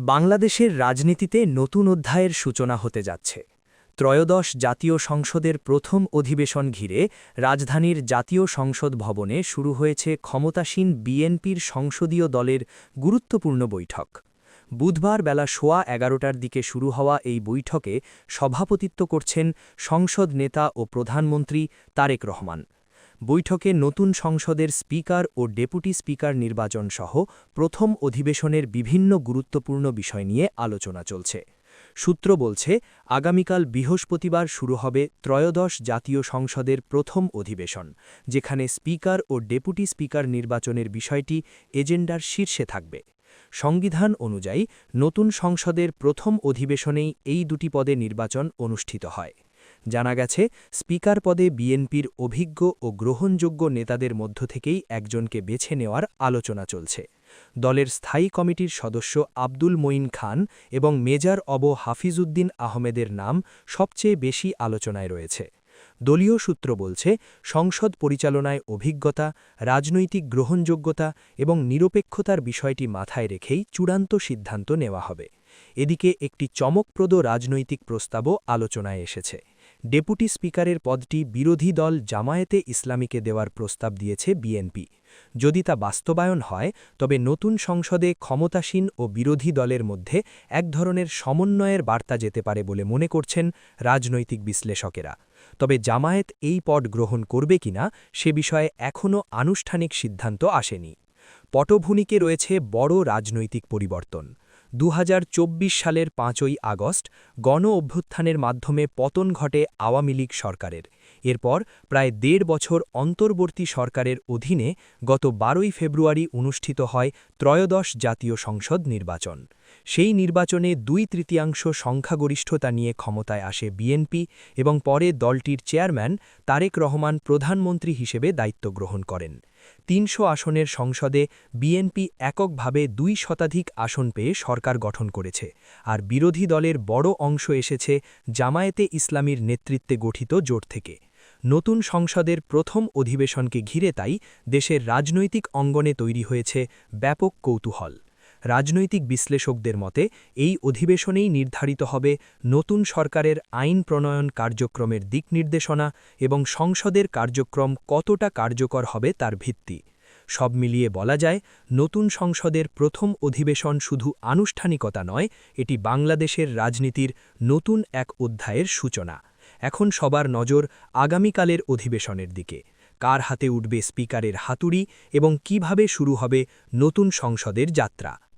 বাংলাদেশের রাজনীতিতে নতুন অধ্যায়ের সূচনা হতে যাচ্ছে। ত্রয়োদশ জাতীয় সংসদের প্রথম অধিবেশন ঘিরে রাজধানীর জাতীয় সংসদ ভবনে শুরু হয়েছে ক্ষমতাসীন বিএনপির সংসদীয় দলের গুরুত্বপূর্ণ বৈঠক। বুধবার বেলা 11:15টার দিকে শুরু হওয়া এই বৈঠকে সভাপতিত্ব করছেন সংসদ নেতা ও প্রধানমন্ত্রী তারেক রহমান। বৈঠকে নতুন সংসদের স্পিকার ও ডেপুটি স্পিকার নির্বাচন সহ প্রথম অধিবেশনের বিভিন্ন গুরুত্বপূর্ণ বিষয় নিয়ে আলোচনা চলছে। সূত্র বলছে, আগামীকাল বৃহস্পতিবার শুরু হবে ত্রয়োদশ জাতীয় সংসদের প্রথম অধিবেশন, যেখানে স্পিকার ও ডেপুটি স্পিকার নির্বাচনের বিষয়টি এজেন্ডার শীর্ষে থাকবে। সংবিধান অনুযায়ী নতুন সংসদের প্রথম অধিবেশনেই এই দুটি পদে নির্বাচন অনুষ্ঠিত হয়। জানা গেছে, স্পিকার পদে বিএনপির অভিজ্ঞ ও গ্রহণযোগ্য নেতাদের মধ্য থেকেই একজনকে বেছে নেওয়ার আলোচনা চলছে। দলের স্থায়ী কমিটির সদস্য আব্দুল মঈন খান এবং মেজর অব হাফিজউদ্দিন আহমেদের নাম সবচেয়ে বেশি আলোচনায় রয়েছে। দলীয় সূত্র বলছে, সংসদ পরিচালনায় অভিজ্ঞতা, রাজনৈতিক গ্রহণযোগ্যতা এবং নিরপেক্ষতার বিষয়টি মাথায় রেখেই চূড়ান্ত সিদ্ধান্ত নেওয়া হবে। এদিকে একটি চমকপ্রদ রাজনৈতিক প্রস্তাবও আলোচনায় এসেছে। ডেপুটি স্পিকারের পদটি বিরোধী দল জামায়াতে ইসলামীকে দেওয়ার প্রস্তাব দিয়েছে বিএনপি। যদি তা বাস্তবায়ন হয়, তবে নতুন সংসদে ক্ষমতাসীন ও বিরোধী দলের মধ্যে এক ধরনের সমন্বয়ের বার্তা যেতে পারে বলে মনে করছেন রাজনৈতিক বিশ্লেষকেরা। তবে জামায়াত এই পদ গ্রহণ করবে কিনা সে বিষয়ে এখনও আনুষ্ঠানিক সিদ্ধান্ত আসেনি। পটভূমিকে রয়েছে বড় রাজনৈতিক পরিবর্তন। 2024 সালের 5ই আগস্ট গণ অভ্যুত্থানের মাধ্যমে পতন ঘটে আওয়ামী লীগ সরকারের। এরপর প্রায় 1.5 বছর অন্তর্বর্তী সরকারের অধীনে গত 12ই ফেব্রুয়ারি অনুষ্ঠিত হয় ত্রয়োদশ জাতীয় সংসদ নির্বাচন। সেই নির্বাচনে 2/3 সংখ্যাগরিষ্ঠতা নিয়ে ক্ষমতায় আসে বিএনপি এবং পরে দলটির চেয়ারম্যান তারেক রহমান প্রধানমন্ত্রী হিসেবে দায়িত্ব গ্রহণ করেন। 300 আসনের সংসদে বিএনপি এককভাবে 2 শতাধিক আসন পেয়ে সরকার গঠন করেছে, আর বিরোধী দলের বড় অংশ এসেছে জামায়াতে ইসলামীর নেতৃত্বে গঠিত জোট থেকে। নতুন সংসদের প্রথম অধিবেশনকে ঘিরে তাই দেশের রাজনৈতিক অঙ্গনে তৈরি হয়েছে ব্যাপক কৌতূহল। রাজনৈতিক বিশ্লেষকদের মতে, এই অধিবেশনেই নির্ধারিত হবে নতুন সরকারের আইন প্রণয়ন কার্যক্রমের দিকনির্দেশনা এবং সংসদের কার্যক্রম কতটা কার্যকর হবে তার ভিত্তি। সব মিলিয়ে বলা যায়, নতুন সংসদের প্রথম অধিবেশন শুধু আনুষ্ঠানিকতা নয়, এটি বাংলাদেশের রাজনীতির নতুন এক অধ্যায়ের সূচনা। এখন সবার নজর আগামীকালের অধিবেশনের দিকে। কার হাতে উঠবে স্পিকারের হাতুড়ি এবং কিভাবে শুরু হবে নতুন সংসদের যাত্রা।